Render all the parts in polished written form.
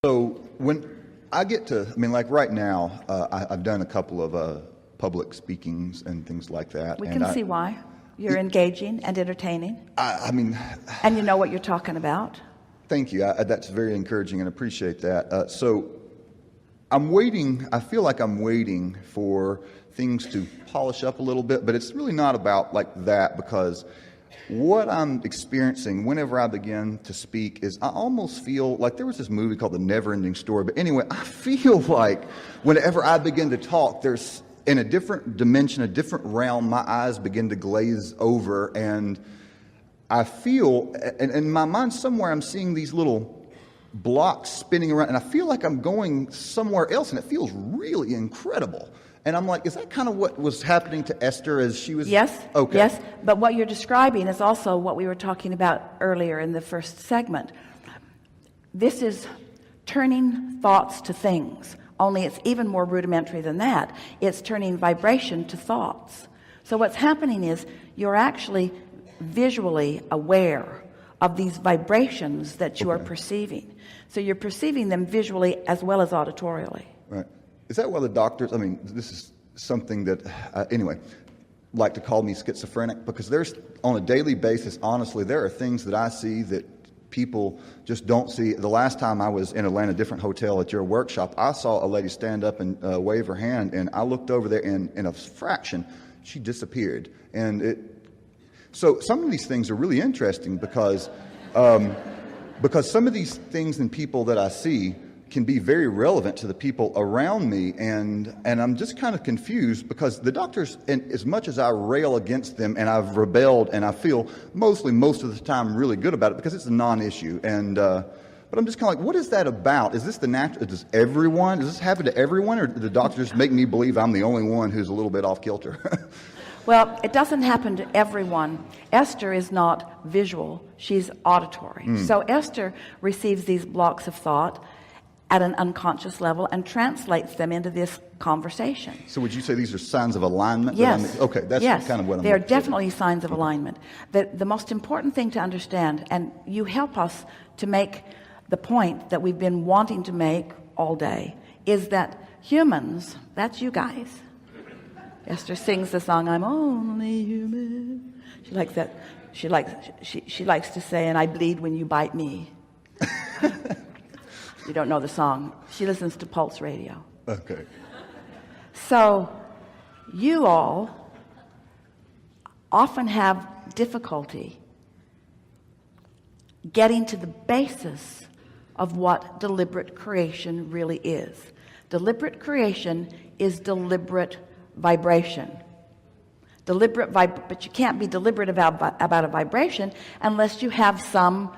So when I get to, I mean, like right now, I've done a couple of public speakings and things like that. We can see why. You're engaging and entertaining. I mean... And you know what you're talking about. Thank you. That's very encouraging and appreciate that. So I'm waiting, I feel like I'm waiting for things to polish up a little bit, but it's really not about like that, because what I'm experiencing whenever I begin to speak is I almost feel like there was this movie called The Never-Ending Story. But anyway, I feel like whenever I begin to talk, there's in a different dimension, a different realm, my eyes begin to glaze over, and I feel, and in my mind somewhere, I'm seeing these little blocks spinning around, and I feel like I'm going somewhere else, and it feels really incredible. And I'm like, is that kind of what was happening to Esther as she was? Yes. Okay. Yes. But what you're describing is also what we were talking about earlier in the first segment. This is turning thoughts to things, only it's even more rudimentary than that. It's turning vibration to thoughts. So what's happening is you're actually visually aware of these vibrations that you are perceiving. So you're perceiving them visually as well as auditorially. Right. Is that why the doctors, I mean, this is something that, anyway, like to call me schizophrenic, because there's, on a daily basis, honestly, there are things that I see that people just don't see. The last time I was in Atlanta, a different hotel at your workshop, I saw a lady stand up and wave her hand, and I looked over there, and in a fraction, she disappeared. And so some of these things are really interesting because some of these things and people that I see can be very relevant to the people around me, and I'm just kind of confused because the doctors, and as much as I rail against them and I've rebelled, and I feel most of the time really good about it because it's a non-issue, and but I'm just kind of like, what is that about? Is this the natural? Does this happen to everyone, or do the doctors make me believe I'm the only one who's a little bit off kilter? Well, it doesn't happen to everyone. Esther is not visual, she's auditory. So Esther receives these blocks of thought at an unconscious level and translates them into this conversation. So would you say these are signs of alignment? Yes. Okay, that's kind of what I'm... They are definitely signs of alignment. The most important thing to understand, and you help us to make the point that we've been wanting to make all day, is that humans, that's you guys. Esther sings the song, I'm only human. She likes that. She likes to say, and I bleed when you bite me. You don't know the song. She listens to Pulse Radio. Okay. So you all often have difficulty getting to the basis of what deliberate creation really is. Deliberate creation is deliberate vibration. But you can't be deliberate about a vibration unless you have some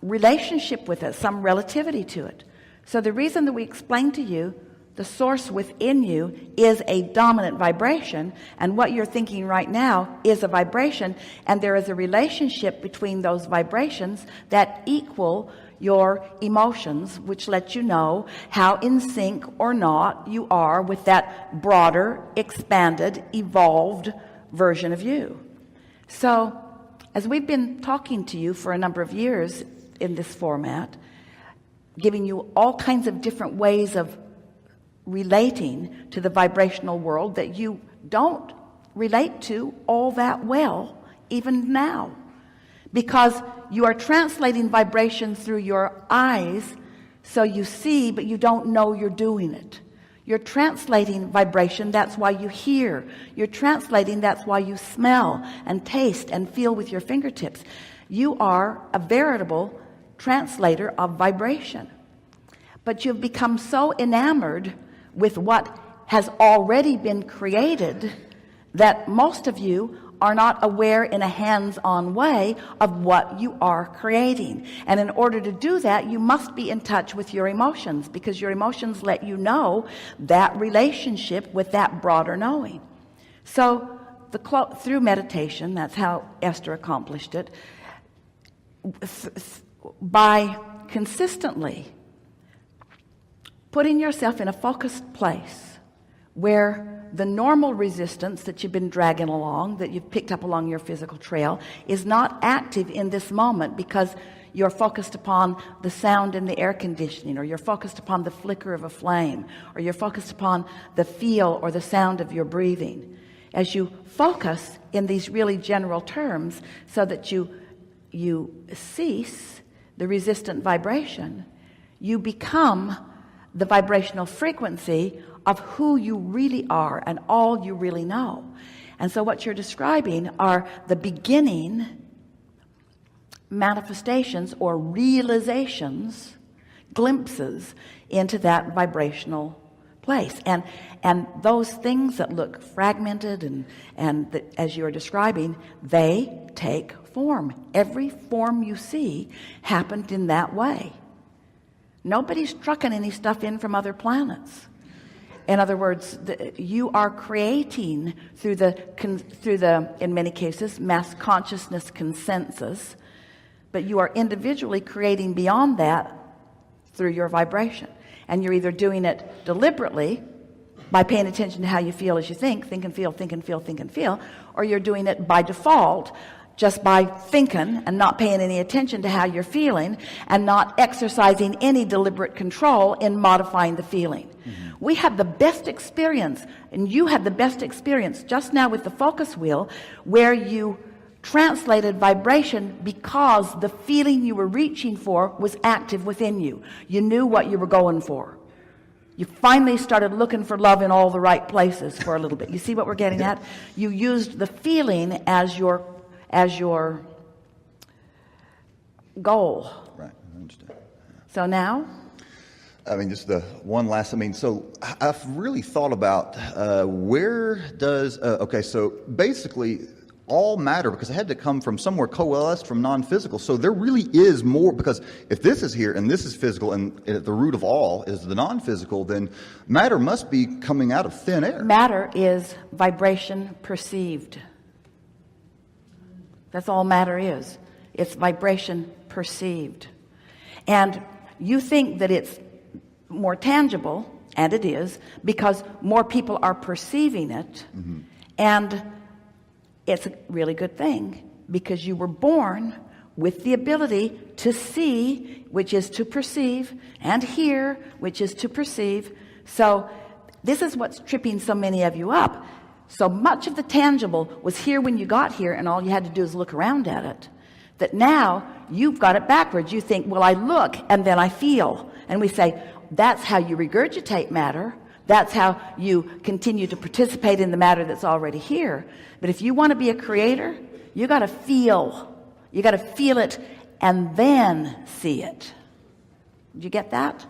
relationship with it, some relativity to it. So the reason that we explain to you the source within you is a dominant vibration, and what you're thinking right now is a vibration, and there is a relationship between those vibrations that equal your emotions, which let you know how in sync or not you are with that broader, expanded, evolved version of you. So as we've been talking to you for a number of years in this format, giving you all kinds of different ways of relating to the vibrational world that you don't relate to all that well even now, because you are translating vibration through your eyes, so you see but you don't know you're doing it. You're translating vibration, that's why you hear. You're translating, that's why you smell and taste and feel with your fingertips. You are a veritable translator of vibration, but you've become so enamored with what has already been created that most of you are not aware in a hands-on way of what you are creating. And in order to do that, you must be in touch with your emotions, because your emotions let you know that relationship with that broader knowing. So through meditation, that's how Esther accomplished it, by consistently putting yourself in a focused place where the normal resistance that you've been dragging along, that you've picked up along your physical trail, is not active in this moment, because you're focused upon the sound in the air conditioning, or you're focused upon the flicker of a flame, or you're focused upon the feel or the sound of your breathing. As you focus in these really general terms so that you cease the resistant vibration, you become the vibrational frequency of who you really are and all you really know. And so what you're describing are the beginning manifestations or realizations, glimpses into that vibrational place. And those things that look fragmented and that, as you're describing, they take form. Every form you see happened in that way. Nobody's trucking any stuff in from other planets. In other words, you are creating through the in many cases mass consciousness consensus, but you are individually creating beyond that through your vibration. And you're either doing it deliberately by paying attention to how you feel as you think and feel, think and feel, think and feel, or you're doing it by default, just by thinking and not paying any attention to how you're feeling and not exercising any deliberate control in modifying the feeling. We had the best experience, and you had the best experience just now with the focus wheel, where you translated vibration because the feeling you were reaching for was active within you. You knew what you were going for. You finally started looking for love in all the right places for a little bit. You see what we're getting at? You used the feeling as your goal. Right, I understand. So now? I mean, just the one last, so I've really thought about where does, okay, so basically all matter, because it had to come from somewhere coalesced from non-physical. So there really is more, because if this is here and this is physical and at the root of all is the non-physical, then matter must be coming out of thin air. Matter is vibration perceived. That's all matter is. It's vibration perceived. And you think that it's more tangible, and it is, because more people are perceiving it. And it's a really good thing, because you were born with the ability to see, which is to perceive, and hear, which is to perceive. So this is what's tripping so many of you up. So much of the tangible was here when you got here, and all you had to do is look around at it. That now you've got it backwards. You think, well, I look and then I feel. And we say, that's how you regurgitate matter. That's how you continue to participate in the matter that's already here. But if you want to be a creator, you got to feel. You got to feel it and then see it. Did you get that?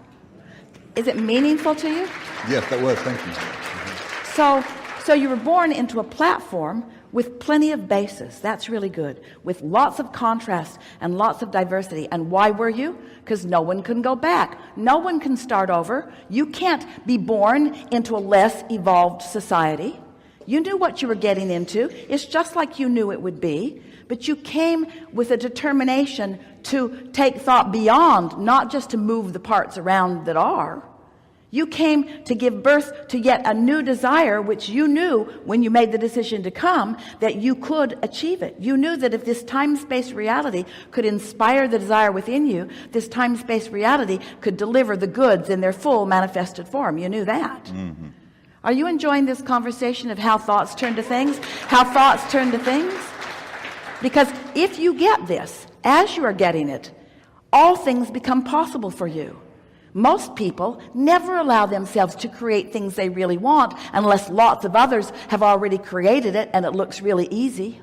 Is it meaningful to you? Yes, that was. Thank you. So you were born into a platform with plenty of bases. That's really good. With lots of contrast and lots of diversity. And why were you? Because no one can go back. No one can start over. You can't be born into a less evolved society. You knew what you were getting into. It's just like you knew it would be. But you came with a determination to take thought beyond, not just to move the parts around that are. You came to give birth to yet a new desire, which you knew when you made the decision to come that you could achieve it. You knew that if this time-space reality could inspire the desire within you, this time-space reality could deliver the goods in their full manifested form. You knew that. Are you enjoying this conversation of how thoughts turn to things? How thoughts turn to things? Because if you get this, as you are getting it, all things become possible for you. Most people never allow themselves to create things they really want unless lots of others have already created it and it looks really easy.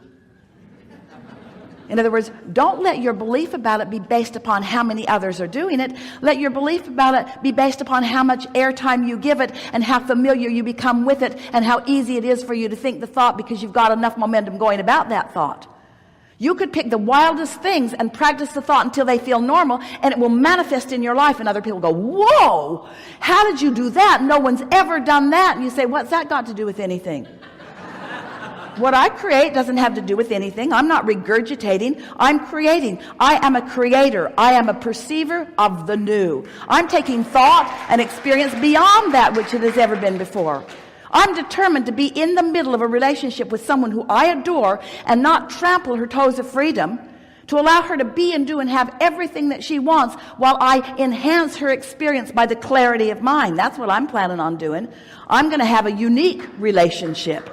In other words, don't let your belief about it be based upon how many others are doing it. Let your belief about it be based upon how much airtime you give it and how familiar you become with it and how easy it is for you to think the thought because you've got enough momentum going about that thought. You could pick the wildest things and practice the thought until they feel normal, and it will manifest in your life, and other people go, whoa, how did you do that? No one's ever done that. And you say, what's that got to do with anything? What I create doesn't have to do with anything. I'm not regurgitating. I'm creating. I am a creator. I am a perceiver of the new. I'm taking thought and experience beyond that which it has ever been before. I'm determined to be in the middle of a relationship with someone who I adore and not trample her toes of freedom to allow her to be and do and have everything that she wants while I enhance her experience by the clarity of mine. That's what I'm planning on doing. I'm going to have a unique relationship.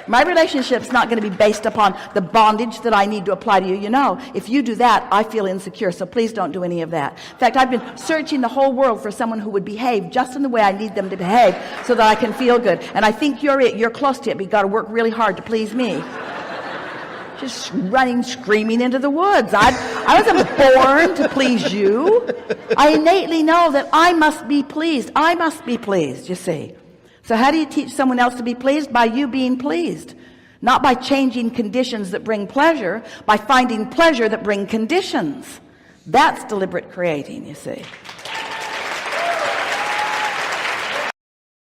My relationship's not going to be based upon the bondage that I need to apply to you. You know, if you do that, I feel insecure, so please don't do any of that. In fact, I've been searching the whole world for someone who would behave just in the way I need them to behave so that I can feel good. And I think you're it. You're close to it, but you've got to work really hard to please me. Just running, screaming into the woods. I wasn't born to please you. I innately know that I must be pleased. I must be pleased, you see. So how do you teach someone else to be pleased? By you being pleased. Not by changing conditions that bring pleasure, by finding pleasure that bring conditions. That's deliberate creating, you see.